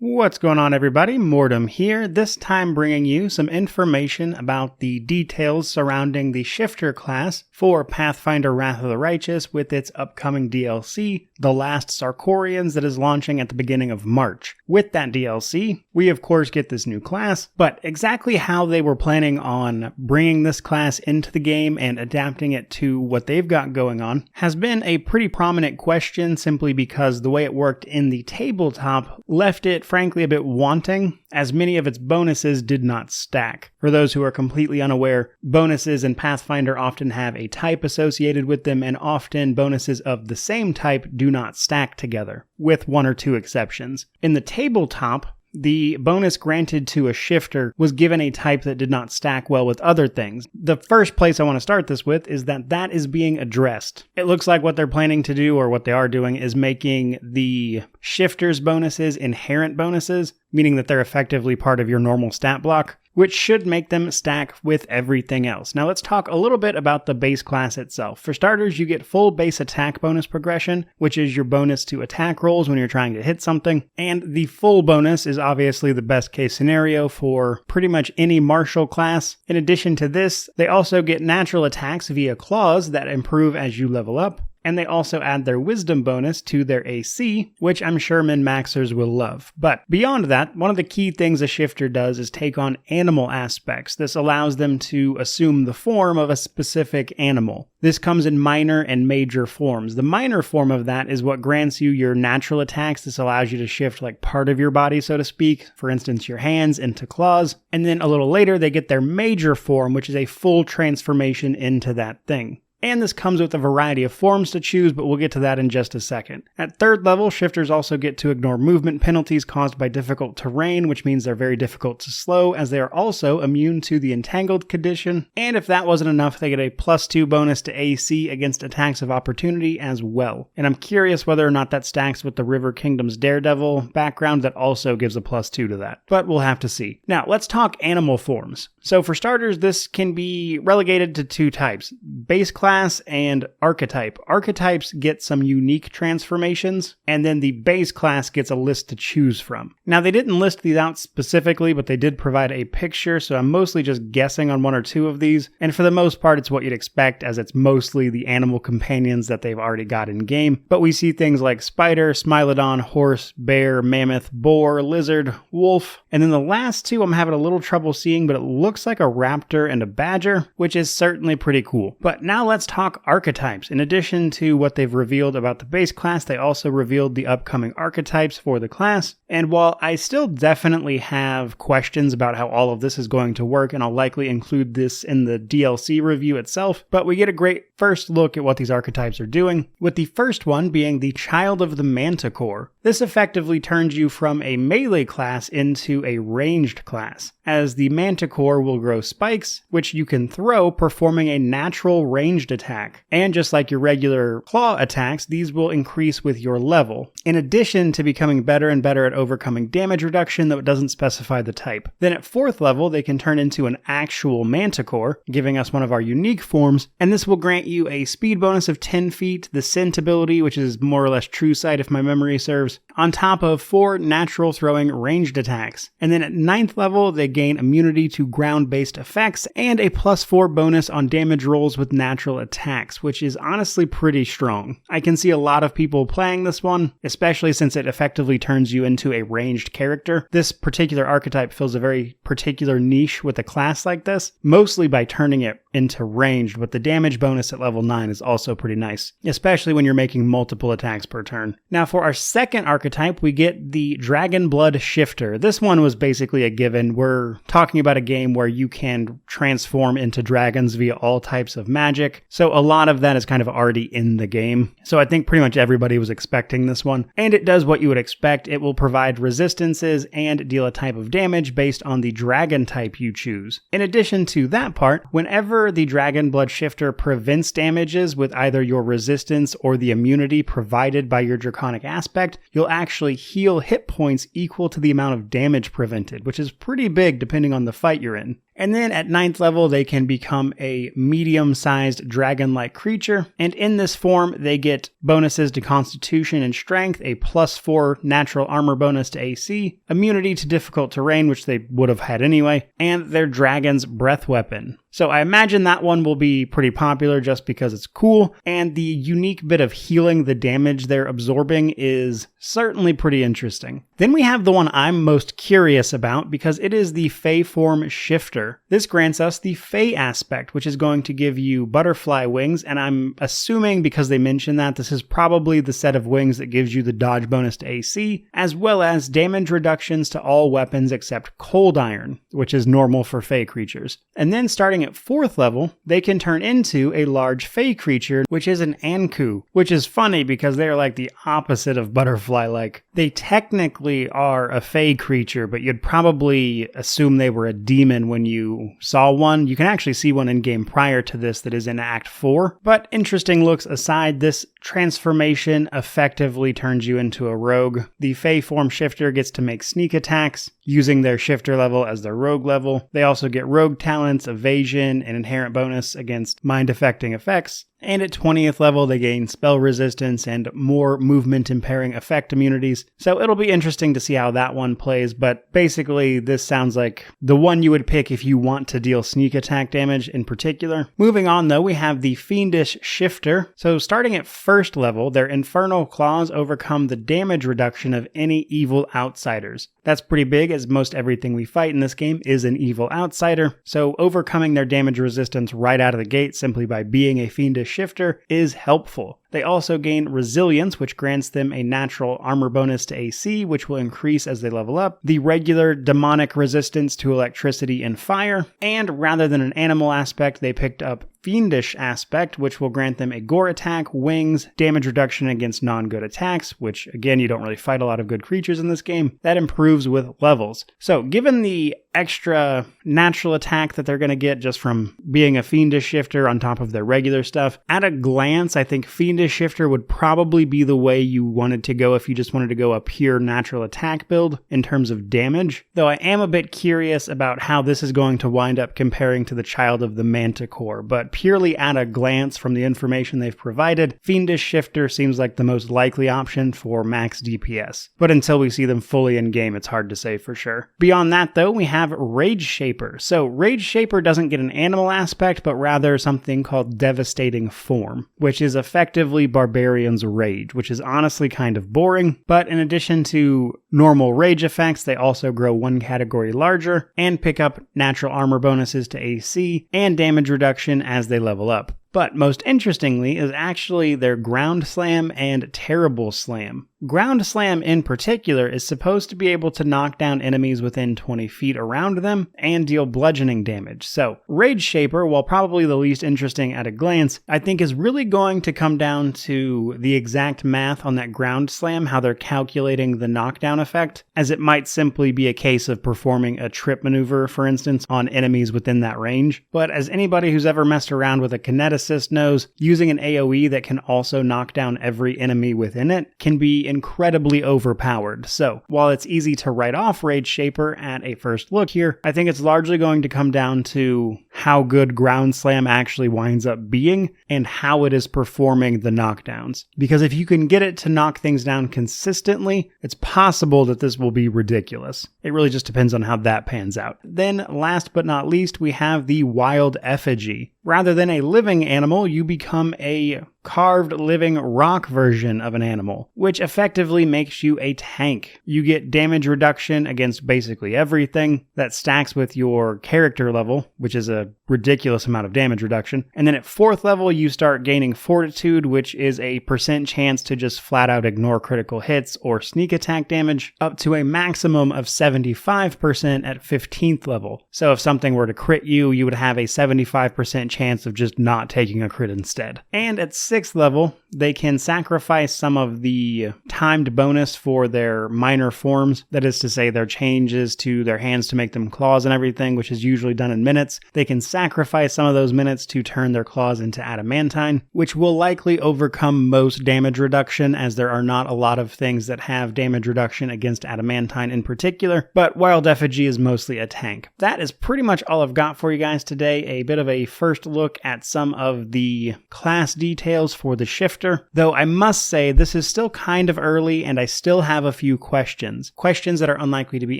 What's going on, everybody? Mortem here, this time bringing you some information about the details surrounding the Shifter class for Pathfinder Wrath of the Righteous with its upcoming DLC, The Last Sarkorians, that is launching at the beginning of March. With that DLC, we of course get this new class, but exactly how they were planning on bringing this class into the game and adapting it to what they've got going on has been a pretty prominent question, simply because the way it worked in the tabletop left it frankly a bit wanting, as many of its bonuses did not stack. For those who are completely unaware, bonuses in Pathfinder often have a type associated with them, and often bonuses of the same type do not stack together, with one or two exceptions. In the tabletop, the bonus granted to a shifter was given a type that did not stack well with other things. The first place I want to start this with is that is being addressed. It looks like what they're planning to do, or what they are doing, is making the shifter's bonuses inherent bonuses, meaning that they're effectively part of your normal stat block, which should make them stack with everything else. Now let's talk a little bit about the base class itself. For starters, you get full base attack bonus progression, which is your bonus to attack rolls when you're trying to hit something. And the full bonus is obviously the best case scenario for pretty much any martial class. In addition to this, they also get natural attacks via claws that improve as you level up. And they also add their wisdom bonus to their AC, which I'm sure min-maxers will love. But beyond that, one of the key things a shifter does is take on animal aspects. This allows them to assume the form of a specific animal. This comes in minor and major forms. The minor form of that is what grants you your natural attacks. This allows you to shift like part of your body, so to speak. For instance, your hands into claws. And then a little later, they get their major form, which is a full transformation into that thing. And this comes with a variety of forms to choose, but we'll get to that in just a second. At third level, shifters also get to ignore movement penalties caused by difficult terrain, which means they're very difficult to slow, as they are also immune to the entangled condition. And if that wasn't enough, they get a +2 bonus to AC against attacks of opportunity as well. And I'm curious whether or not that stacks with the River Kingdom's Daredevil background that also gives a +2 to that. But we'll have to see. Now, let's talk animal forms. So for starters, this can be relegated to two types: base class and archetype. Archetypes get some unique transformations, and then the base class gets a list to choose from. Now, they didn't list these out specifically, but they did provide a picture, so I'm mostly just guessing on one or two of these, and for the most part, it's what you'd expect, as it's mostly the animal companions that they've already got in game. But we see things like spider, smilodon, horse, bear, mammoth, boar, lizard, wolf, and then the last two I'm having a little trouble seeing, but it looks like a raptor and a badger, which is certainly pretty cool. But now let's talk archetypes. In addition to what they've revealed about the base class, they also revealed the upcoming archetypes for the class. And while I still definitely have questions about how all of this is going to work, and I'll likely include this in the DLC review itself, but we get a great first look at what these archetypes are doing, with the first one being the Child of the Manticore. This effectively turns you from a melee class into a ranged class, as the Manticore will grow spikes, which you can throw, performing a natural ranged attack. And just like your regular claw attacks, these will increase with your level, in addition to becoming better and better at overcoming damage reduction, though it doesn't specify the type. Then at 4th level, they can turn into an actual Manticore, giving us one of our unique forms, and this will grant you a speed bonus of 10 feet, the Scent ability, which is more or less True Sight if my memory serves, on top of 4 natural throwing ranged attacks. And then at 9th level, they gain immunity to ground-based effects and a +4 bonus on damage rolls with natural attacks, which is honestly pretty strong. I can see a lot of people playing this one, especially since it effectively turns you into a ranged character. This particular archetype fills a very particular niche with a class like this, mostly by turning it into ranged, but the damage bonus at level 9 is also pretty nice, especially when you're making multiple attacks per turn. Now for our second archetype, we get the Dragonblood Shifter. This one was basically a given. We're talking about a game where you can transform into dragons via all types of magic, so a lot of that is kind of already in the game. So I think pretty much everybody was expecting this one, and it does what you would expect. It will provide resistances and deal a type of damage based on the dragon type you choose. In addition to that part, whenever the Dragonblood Shifter prevents damages with either your resistance or the immunity provided by your draconic aspect, you'll actually heal hit points equal to the amount of damage prevented, which is pretty big depending on the fight you're in. And then at 9th level, they can become a medium-sized dragon-like creature. And in this form, they get bonuses to Constitution and Strength, a +4 natural armor bonus to AC, immunity to difficult terrain, which they would have had anyway, and their dragon's breath weapon. So I imagine that one will be pretty popular just because it's cool, and the unique bit of healing the damage they're absorbing is certainly pretty interesting. Then we have the one I'm most curious about because it is the Feyform Shifter. This grants us the Fey aspect, which is going to give you butterfly wings, and I'm assuming because they mentioned that this is probably the set of wings that gives you the dodge bonus to AC, as well as damage reductions to all weapons except cold iron, which is normal for Fey creatures. And then starting at 4th level, they can turn into a large Fey creature, which is an Anku, which is funny because they are like the opposite of butterfly-like. They technically are a Fey creature, but you'd probably assume they were a demon when you saw one. You can actually see one in-game prior to this that is in Act 4. But interesting looks aside, this transformation effectively turns you into a rogue. The Feyform Shifter gets to make sneak attacks using their shifter level as their rogue level. They also get rogue talents, evasion, and inherent bonus against mind-affecting effects. And at 20th level, they gain spell resistance and more movement impairing effect immunities. So it'll be interesting to see how that one plays, but basically this sounds like the one you would pick if you want to deal sneak attack damage in particular. Moving on though, we have the Fiendish Shifter. So starting at 1st level, their infernal claws overcome the damage reduction of any evil outsiders. That's pretty big, as most everything we fight in this game is an evil outsider, so overcoming their damage resistance right out of the gate simply by being a Fiendish Shifter is helpful. They also gain resilience, which grants them a natural armor bonus to AC, which will increase as they level up, the regular demonic resistance to electricity and fire, and rather than an animal aspect, they picked up Fiendish aspect, which will grant them a gore attack, wings, damage reduction against non-good attacks, which again, you don't really fight a lot of good creatures in this game. That improves with levels. So given the extra natural attack that they're going to get just from being a Fiendish Shifter on top of their regular stuff, at a glance, I think Fiendish Shifter would probably be the way you wanted to go if you just wanted to go a pure natural attack build in terms of damage. Though I am a bit curious about how this is going to wind up comparing to the child of the Manticore, but purely at a glance from the information they've provided, Fiendish Shifter seems like the most likely option for max DPS. But until we see them fully in game, it's hard to say for sure. Beyond that though, we have Rageshaper. So Rageshaper doesn't get an animal aspect, but rather something called Devastating Form, which is effectively Barbarian's Rage, which is honestly kind of boring. But in addition to normal rage effects, they also grow one category larger and pick up natural armor bonuses to AC and damage reduction as they level up. But most interestingly is actually their Ground Slam and Terrible Slam. Ground Slam in particular is supposed to be able to knock down enemies within 20 feet around them and deal bludgeoning damage. So Rageshaper, while probably the least interesting at a glance, I think is really going to come down to the exact math on that Ground Slam, how they're calculating the knockdown effect, as it might simply be a case of performing a trip maneuver, for instance, on enemies within that range. But as anybody who's ever messed around with a kineticist knows, using an AoE that can also knock down every enemy within it can be incredibly overpowered. So while it's easy to write off Rageshaper at a first look here, I think it's largely going to come down to how good Ground Slam actually winds up being and how it is performing the knockdowns. Because if you can get it to knock things down consistently, it's possible that this will be ridiculous. It really just depends on how that pans out. Then last but not least, we have the Wild Effigy. Rather than a living animal, you become a carved living rock version of an animal, which effectively makes you a tank. You get damage reduction against basically everything that stacks with your character level, which is a ridiculous amount of damage reduction. And then at 4th level, you start gaining fortitude, which is a % chance to just flat out ignore critical hits or sneak attack damage, up to a maximum of 75% at 15th level. So if something were to crit you, you would have a 75% chance of just not taking a crit instead. And at 6th 6th level, they can sacrifice some of the timed bonus for their minor forms. That is to say, their changes to their hands to make them claws and everything, which is usually done in minutes. They can sacrifice some of those minutes to turn their claws into adamantine, which will likely overcome most damage reduction, as there are not a lot of things that have damage reduction against adamantine in particular, but Wild Effigy is mostly a tank. That is pretty much all I've got for you guys today. A bit of a first look at some of the class details for the Shifter. Though I must say this is still kind of early and I still have a few questions that are unlikely to be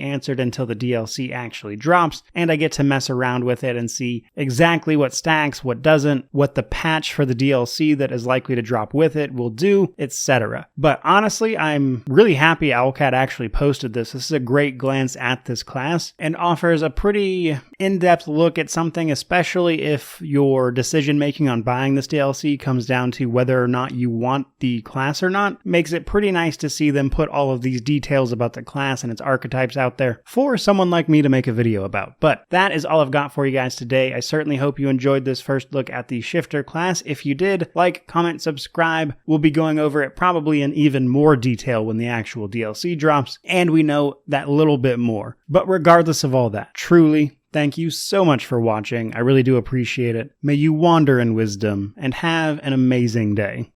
answered until the DLC actually drops and I get to mess around with it and see exactly what stacks, what doesn't, what the patch for the DLC that is likely to drop with it will do, etc. But honestly, I'm really happy Owlcat actually posted this. This is a great glance at this class and offers a pretty in-depth look at something, especially if your decision making on buying this DLC comes down to whether or not you want the class or not. Makes it pretty nice to see them put all of these details about the class and its archetypes out there for someone like me to make a video about. But that is all I've got for you guys today. I certainly hope you enjoyed this first look at the Shifter class. If you did, like, comment, subscribe. We'll be going over it probably in even more detail when the actual DLC drops and we know that little bit more. But regardless of all that, truly, thank you so much for watching. I really do appreciate it. May you wander in wisdom and have an amazing day.